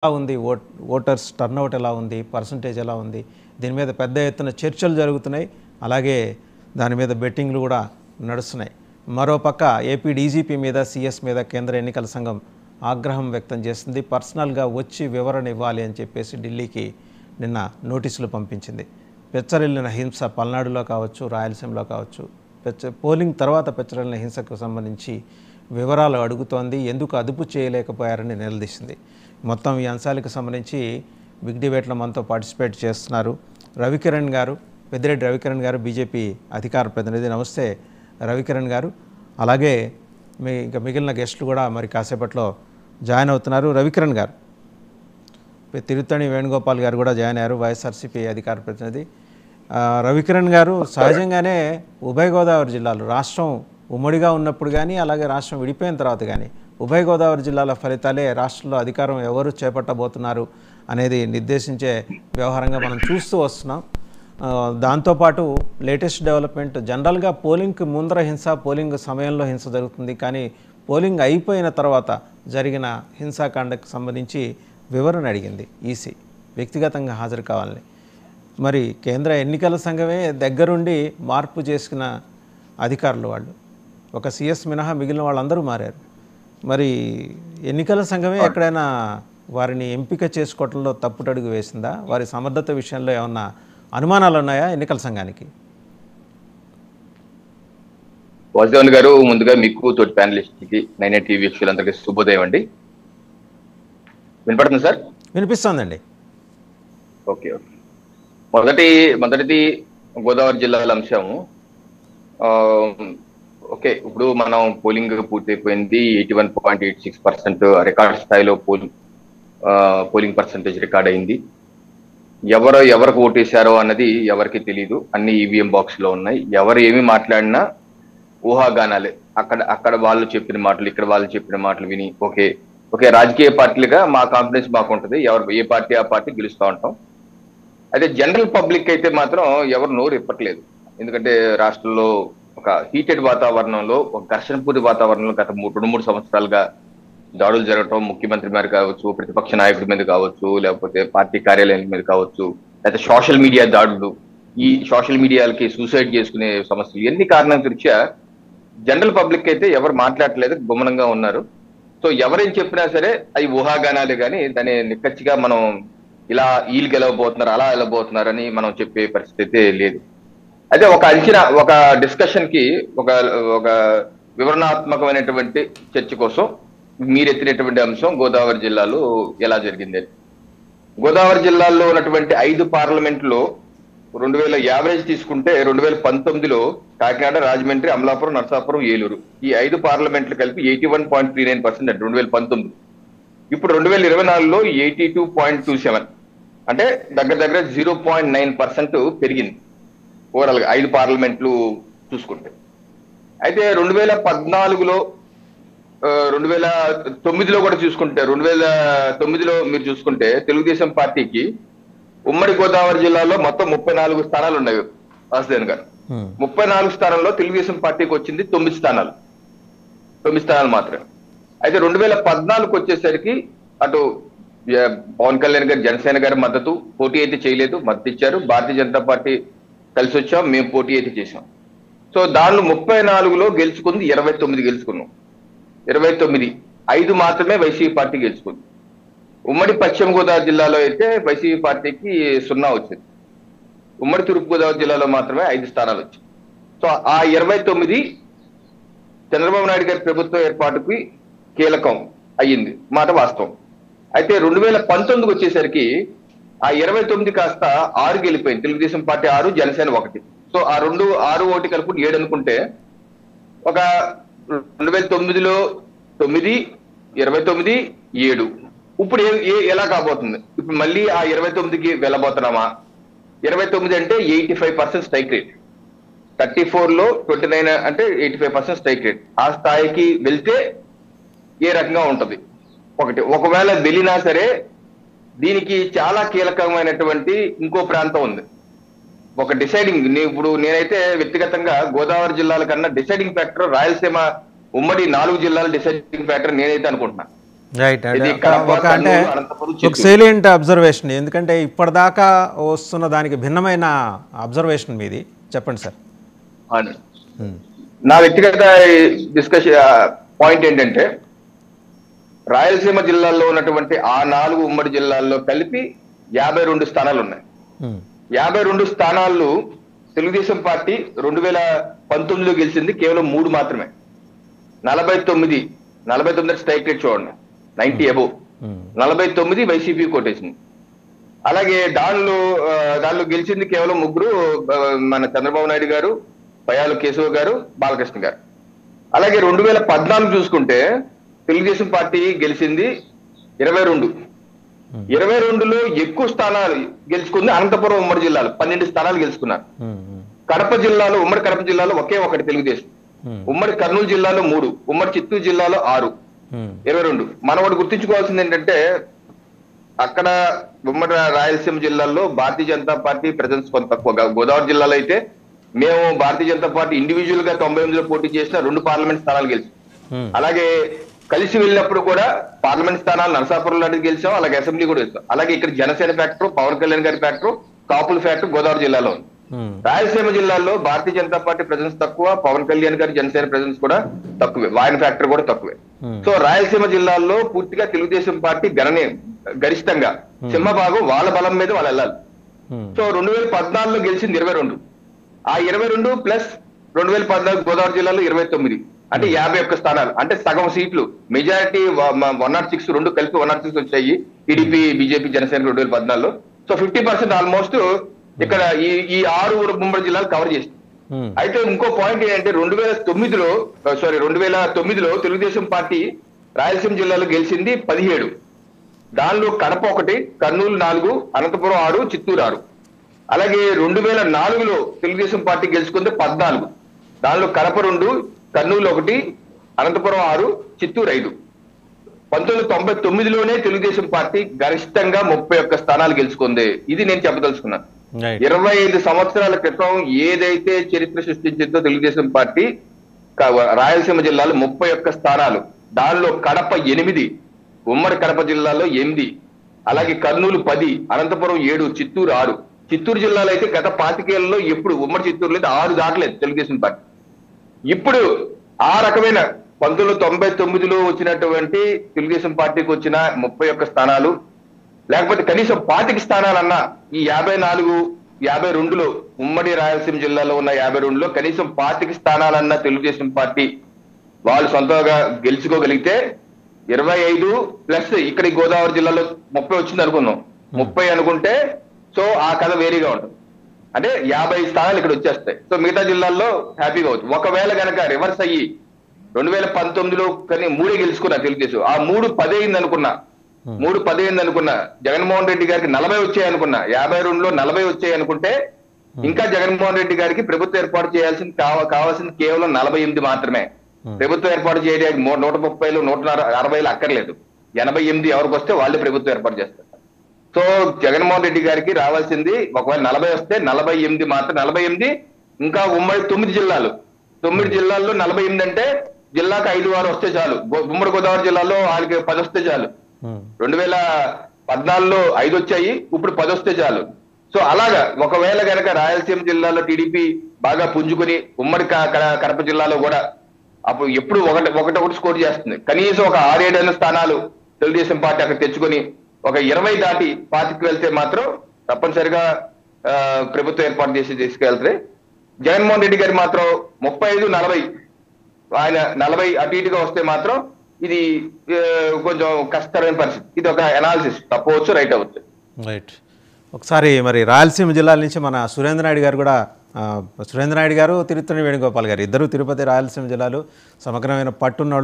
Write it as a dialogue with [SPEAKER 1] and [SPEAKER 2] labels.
[SPEAKER 1] ఎలా ఉంది, voters turnout ఎలా ఉంది, పర్సంటేజ్ ఎలా ఉంది, దీని మీద పెద్ద ఎత్తున చర్చలు జరుగుతున్నాయి. అలాగే దాని మీద బెట్టింగ్లు కూడా నడుస్తున్నాయి. మరోపక్క ఏపీ డీజీపీ మీద, సిఎస్ మీద కేంద్ర ఎన్నికల సంఘం ఆగ్రహం వ్యక్తం చేసింది. పర్సనల్గా వచ్చి వివరణ ఇవ్వాలి అని చెప్పేసి ఢిల్లీకి నిన్న నోటీసులు పంపించింది. పెచ్చరిల్లిన హింస పల్నాడులో కావచ్చు, రాయలసీమలో కావచ్చు, పోలింగ్ తర్వాత పెచ్చరిల్లిన హింసకు సంబంధించి వివరాలు అడుగుతోంది. ఎందుకు అదుపు చేయలేకపోయారని నిలదీసింది. మొత్తం ఈ అంశాలకు సంబంధించి బిగ్ డిబేట్లో మనతో పార్టిసిపేట్ చేస్తున్నారు రవికిరణ్ గారు, పెద్దిరెడ్డి రవికిరణ్ గారు, బీజేపీ అధికార ప్రతినిధి. నమస్తే రవికిరణ్ గారు. అలాగే ఇంకా మిగిలిన గెస్టులు కూడా మరి కాసేపట్లో జాయిన్ అవుతున్నారు. రవికిరణ్ గారు, తిరుత్తణి వేణుగోపాల్ గారు కూడా జాయిన్ అయ్యారు, వైఎస్ఆర్సీపీ అధికార ప్రతినిధి. రవికిరణ్ గారు, సహజంగానే ఉభయ గోదావరి జిల్లాలు రాష్ట్రం ఉమ్మడిగా ఉన్నప్పుడు కానీ, అలాగే రాష్ట్రం విడిపోయిన తర్వాత కానీ ఉభయ గోదావరి జిల్లాల ఫలితాలే రాష్ట్రంలో అధికారం ఎవరు చేపట్టబోతున్నారు అనేది నిర్దేశించే వ్యవహారంగా మనం చూస్తూ వస్తున్నాం. దాంతోపాటు లేటెస్ట్ డెవలప్మెంట్, జనరల్గా పోలింగ్కి ముందర హింస, పోలింగ్ సమయంలో హింస జరుగుతుంది. కానీ పోలింగ్ అయిపోయిన తర్వాత జరిగిన హింసాకాండకు సంబంధించి వివరణ అడిగింది ఈసీ, వ్యక్తిగతంగా హాజరు కావాలని. మరి కేంద్ర ఎన్నికల సంఘమే దగ్గరుండి మార్పు చేసుకున్న అధికారులు వాళ్ళు, ఒక సిఎస్ మినహా మిగిలిన వాళ్ళందరూ మారారు. మరి ఎన్నికల సంఘమే ఎక్కడైనా వారిని ఎంపిక చేసుకోవడంలో తప్పుటడుగు వేసిందా? వారి సమర్థత విషయంలో ఏమన్నా అనుమానాలు ఉన్నాయా ఎన్నికల సంఘానికి?
[SPEAKER 2] వాసుదేవన్ గారు, ముందుగా మీకు తోటి ప్యానలిస్ట్కి, 9 టీవీ వీక్షకులందరికీ శుభోదయం అండి. వినపడుతుంది సార్?
[SPEAKER 1] వినిపిస్తోందండి.
[SPEAKER 2] ఓకే. మొదటిది గోదావరి జిల్లాల అంశము. ఓకే, ఇప్పుడు మనం పోలింగ్ పూర్తయిపోయింది. 81.86% రికార్డ్ స్థాయిలో పోలింగ్ పర్సంటేజ్ రికార్డ్ అయింది. ఎవరికి ఓటేశారో అన్నది ఎవరికి తెలియదు. అన్ని ఈవీఎం బాక్స్ లో ఉన్నాయి. ఎవరు ఏమి మాట్లాడినా ఊహాగానాలే. అక్కడ వాళ్ళు చెప్పిన మాటలు, ఇక్కడ వాళ్ళు చెప్పిన మాటలు విని ఓకే రాజకీయ పార్టీలుగా మా కాన్ఫిడెన్స్ మాకు ఉంటుంది. ఏ పార్టీ ఆ పార్టీ గెలుస్తూ ఉంటాం. అయితే జనరల్ పబ్లిక్ అయితే మాత్రం ఎవరు నోరు ఇప్పట్లేదు. ఎందుకంటే రాష్ట్రంలో ఒక హీటెడ్ వాతావరణంలో, ఒక ఘర్షణపూరి వాతావరణంలో గత 2-3 సంవత్సరాలుగా దాడులు జరగటం, ముఖ్యమంత్రి మీద కావచ్చు, ప్రతిపక్ష నాయకుడి మీద కావచ్చు, లేకపోతే పార్టీ కార్యాలయాల మీద కావచ్చు, లేకపోతే సోషల్ మీడియా దాడులు, ఈ సోషల్ మీడియాలకి సూసైడ్ చేసుకునే సమస్యలు, ఎన్ని కారణాల దృష్ట్యా జనరల్ పబ్లిక్ అయితే ఎవరు మాట్లాడట్లేదు, గుమ్మనంగా ఉన్నారు. సో ఎవరేం చెప్పినా సరే అవి ఊహాగానాలే కానీ దాన్ని నిక్కచ్చిగా మనం ఇలా వీళ్ళు గెలవబోతున్నారు, అలా వెళ్ళబోతున్నారు అని మనం చెప్పే పరిస్థితి అయితే లేదు. అయితే ఒక అంచనా, ఒక డిస్కషన్ కి, ఒక వివరణాత్మకమైనటువంటి చర్చ కోసం మీరు ఎత్తినటువంటి అంశం గోదావరి జిల్లాలో ఎలా జరిగింది. గోదావరి జిల్లాలో ఉన్నటువంటి 5 పార్లమెంట్లో 2000 యావరేజ్ తీసుకుంటే 2019లో కాకినాడ, రాజమండ్రి, అమలాపురం, నరసాపురం, ఏలూరు, ఈ 5 పార్లమెంట్లు కలిపి 81.39% 2019. ఇప్పుడు 2024లో 82.27, అంటే దగ్గర 0.9% పెరిగింది ఓవరాల్ గా 5 పార్లమెంట్లు చూసుకుంటే. అయితే 2014లో 2009లో కూడా చూసుకుంటే, 2009లో మీరు చూసుకుంటే తెలుగుదేశం పార్టీకి ఉమ్మడి గోదావరి జిల్లాలో మొత్తం 34 స్థానాలు ఉన్నాయి. వాసుదేవన్ గారు, 34 స్థానాల్లో తెలుగుదేశం పార్టీకి వచ్చింది 9 స్థానాలు, 9 స్థానాలు మాత్రమే. అయితే 2014కు వచ్చేసరికి అటు పవన్ కళ్యాణ్ గారు, జనసేన గారి మద్దతు, పోటీ అయితే చేయలేదు, మద్దతు ఇచ్చారు. భారతీయ జనతా పార్టీ కలిసి వచ్చాం, మేము పోటీ అయితే చేసాం. సో దానిలో 34లో గెలుచుకుంది 29 గెలుచుకున్నాం. 29, 5 మాత్రమే వైసీపీ పార్టీ గెలుచుకుంది. ఉమ్మడి పశ్చిమ గోదావరి జిల్లాలో అయితే వైసీపీ పార్టీకి 0 వచ్చింది. ఉమ్మడి తూర్పు గోదావరి జిల్లాలో మాత్రమే 5 స్థానాలు వచ్చాయి. సో ఆ 29 చంద్రబాబు నాయుడు గారి ప్రభుత్వం ఏర్పాటుకి కీలకం అయ్యింది మాట వాస్తవం. అయితే 2019కి వచ్చేసరికి ఆ 29 కాస్త 6 గెలిపోయింది. తెలుగుదేశం పార్టీ 6, జనసేన 1. సో ఆ 6 ఓటు కలుపుకుంటే 7 అనుకుంటే, ఒక 2009లో 9, 29, 7. ఇప్పుడు ఎలా కాబోతుంది? ఇప్పుడు మళ్ళీ ఆ 29కి వెళ్ళబోతున్నామా? 29 అంటే 85% స్ట్రైక్ రేట్, 34లో 29 అంటే 85% స్ట్రైక్ రేట్. ఆ స్థాయికి వెళ్తే ఏ రకంగా ఉంటది? ఒకవేళ వెళ్ళినా సరే దీనికి చాలా కీలకమైనటువంటి ఇంకో ప్రాంతం ఉంది, ఒక డిసైడింగ్. ఇప్పుడు నేనైతే వ్యక్తిగతంగా గోదావరి జిల్లాల కన్నా డిసైడింగ్ ఫ్యాక్టర్ రాయలసీమ, ఉమ్మడి 4 జిల్లాల డిసైడింగ్ ఫ్యాక్టర్ నేనైతే అనుకుంటున్నా.
[SPEAKER 1] రైట్.
[SPEAKER 2] ఇది కడప,
[SPEAKER 1] ఒక అంటే
[SPEAKER 2] కర్నూలు, అనంతపురం,
[SPEAKER 1] ఒక
[SPEAKER 2] చిత్తూరు.
[SPEAKER 1] సేలియంట్ అబ్జర్వేషన్, ఎందుకంటే ఇప్పటిదాకా వస్తున్న దానికి భిన్నమైన అబ్జర్వేషన్ మీది, చెప్పండి సార్.
[SPEAKER 2] అవును. నా వ్యక్తిగత డిస్కషన్ పాయింట్ ఏంటంటే, రాయలసీమ జిల్లాల్లో ఉన్నటువంటి ఆ 4 ఉమ్మడి జిల్లాల్లో కలిపి 52 స్థానాలు ఉన్నాయి. 52 స్థానాలు తెలుగుదేశం పార్టీ 2019లో గెలిచింది కేవలం 3 మాత్రమే. 49 స్ట్రైక్ రేట్ చూడండి, 90 అబోవ్. 49 వైసీపీ కొట్టేసింది. అలాగే దానిలో గెలిచింది కేవలం 3, మన చంద్రబాబు నాయుడు గారు, పయ్యాల కేశవ్ గారు, బాలకృష్ణ గారు. అలాగే 2014 చూసుకుంటే తెలుగుదేశం పార్టీ గెలిచింది 22. 22లో ఎక్కువ స్థానాలు గెలుచుకుంది అనంతపురం ఉమ్మడి జిల్లాలో 12 స్థానాలు గెలుచుకున్నారు. కడప జిల్లాలో, ఉమ్మడి కడప జిల్లాలో ఒకే ఒకటి తెలుగుదేశం. ఉమ్మడి కర్నూలు జిల్లాలో 3, ఉమ్మడి చిత్తూరు జిల్లాలో 6, 22. మనం ఒకటి గుర్తించుకోవాల్సింది ఏంటంటే, అక్కడ ఉమ్మడి రాయలసీమ జిల్లాల్లో భారతీయ జనతా పార్టీ ప్రెజెన్స్ కొంత తక్కువ. గోదావరి జిల్లాలో అయితే మేము భారతీయ జనతా పార్టీ ఇండివిజువల్ గా 98లో పోటీ చేసిన 2 పార్లమెంట్ స్థానాలు గెలిచాం. అలాగే కలిసి వెళ్ళినప్పుడు కూడా పార్లమెంట్ స్థానాలు నరసాపురం లాంటిది గెలిచాం, అలాగే అసెంబ్లీ కూడా గెలిచాం. అలాగే ఇక్కడ జనసేన ఫ్యాక్టర్, పవన్ కళ్యాణ్ గారి ఫ్యాక్టర్, కాపుల ఫ్యాక్టర్ గోదావరి జిల్లాలో ఉంది. రాయలసీమ జిల్లాలో భారతీయ జనతా పార్టీ ప్రెజెన్స్ తక్కువ, పవన్ కళ్యాణ్ గారి జనసేన ప్రెజెన్స్ కూడా తక్కువే, ఆయన ఫ్యాక్టర్ కూడా తక్కువే. సో రాయలసీమ జిల్లాల్లో పూర్తిగా తెలుగుదేశం పార్టీ గరిష్టంగా సింహభాగం వాళ్ళ బలం మీద వాళ్ళు వెళ్ళాలి. సో 2014లో గెలిచింది 22. ఆ 22 ప్లస్ 2014 గోదావరి జిల్లాలో 29, అంటే 51 స్థానాలు, అంటే సగం సీట్లు. మెజారిటీ 106, 2 కలిపి 106 వచ్చాయి టీడీపీ, బీజేపీ, జనసేన 2014లో. సో 50% ఆల్మోస్ట్ ఇక్కడ ఈ 6 ఉమ్మడి జిల్లాలు కవర్ చేసింది. అయితే ఇంకో పాయింట్ ఏంటంటే 2009లో తెలుగుదేశం పార్టీ రాయలసీమ జిల్లాలో గెలిచింది 17. దానిలో కడప 1, కర్నూలు 4, అనంతపురం 6, చిత్తూరు 6. అలాగే 2004లో తెలుగుదేశం పార్టీ గెలుచుకుంది 14. దానిలో కడప 2, కర్నూలు 1, అనంతపురం 6, చిత్తూరు 5. 1999లోనే తెలుగుదేశం పార్టీ గరిష్టంగా 31 స్థానాలు గెలుచుకుంది. ఇది నేను చెప్పదలుచుకున్నాను. 25 సంవత్సరాల క్రితం ఏదైతే చరిత్ర సృష్టించిందో తెలుగుదేశం పార్టీ, రాయలసీమ జిల్లాలో 31 స్థానాలు, దానిలో కడప 8, ఉమ్మడి కడప జిల్లాలో 8, అలాగే కర్నూలు 10, అనంతపురం 7, చిత్తూరు 6. చిత్తూరు జిల్లాలో అయితే గత 25 ఏళ్లలో ఎప్పుడు ఉమ్మడి చిత్తూరులో అయితే 6 దాటలేదు తెలుగుదేశం పార్టీ. ఇప్పుడు ఆ రకమైన 1999లో వచ్చినటువంటి తెలుగుదేశం పార్టీకి వచ్చిన 31 స్థానాలు, లేకపోతే కనీసం 25 స్థానాలన్నా ఈ 54, 52లో ఉమ్మడి రాయలసీమ జిల్లాలో ఉన్న 52లో కనీసం 25 స్థానాలన్నా తెలుగుదేశం పార్టీ వాళ్ళు సొంతంగా గెలుచుకోగలిగితే 25 ప్లస్ ఇక్కడ గోదావరి జిల్లాలో 30 వచ్చింది అనుకుందాం, 30 అనుకుంటే సో ఆ కథ వేరేగా ఉంటుంది. అంటే 50 స్థానాలు ఇక్కడ వచ్చేస్తాయి. సో మిగతా జిల్లాల్లో హ్యాపీగా అవుతుంది. ఒకవేళ కనుక రివర్స్ అయ్యి 2019లో కానీ 3 గెలుచుకున్నా తెలుగుదేశం, ఆ 3 10 అయింది అనుకున్నా, 3 10 అయింది అనుకున్నా, జగన్మోహన్ రెడ్డి గారికి 40 వచ్చాయి అనుకున్నా, 52లో 40 వచ్చాయి అనుకుంటే ఇంకా జగన్మోహన్ రెడ్డి గారికి ప్రభుత్వం ఏర్పాటు కావాల్సింది కేవలం 48 మాత్రమే. ప్రభుత్వం ఏర్పాటు చేయడానికి 130లో 160లో అక్కర్లేదు. 88 ఎవరికి వస్తే వాళ్ళే ప్రభుత్వం ఏర్పాటు చేస్తారు. సో జగన్మోహన్ రెడ్డి గారికి రావాల్సింది ఒకవేళ 40 వస్తే 48 మాత్రం. 48 ఇంకా ఉమ్మడి 9 జిల్లాలు, 9 జిల్లాల్లో 48 అంటే జిల్లాకు 5-6 వస్తే చాలు. ఉమ్మడి గోదావరి జిల్లాలో వాళ్ళకి 10 వస్తే చాలు. 2014లో 5 వచ్చాయి, ఇప్పుడు 10 వస్తే చాలు. సో అలాగా ఒకవేళ కనుక రాయలసీమ జిల్లాలో టీడీపీ బాగా పుంజుకుని ఉమ్మడి కడప జిల్లాలో కూడా అప్పుడు ఎప్పుడు ఒకటి స్కోర్ చేస్తుంది. కనీసం ఒక 6-7 స్థానాలు తెలుగుదేశం పార్టీ అక్కడ తెచ్చుకొని ఒక 20 దాటి 25కి వెళ్తే మాత్రం తప్పనిసరిగా ప్రభుత్వం ఏర్పాటు చేసి తీసుకెళ్తే, జగన్మోహన్ రెడ్డి గారి మాత్రం 35-40, ఆయన 40 అటు ఇటుగా వస్తే మాత్రం ఇది కొంచెం కష్టమైన పరిస్థితి. ఇది ఒక అనాలిసిస్, తప్పవచ్చు రైట్ అవ్వచ్చు.
[SPEAKER 1] రైట్. ఒకసారి మరి రాయలసీమ జిల్లాల నుంచి మన సురేంద్ర నాయుడు గారు కూడా, సురేంద్ర నాయుడు గారు, తిరుత్తని వేణుగోపాల్ గారు ఇద్దరు తిరుపతి రాయలసీమ జిల్లాలు సమగ్రమైన పట్టున్న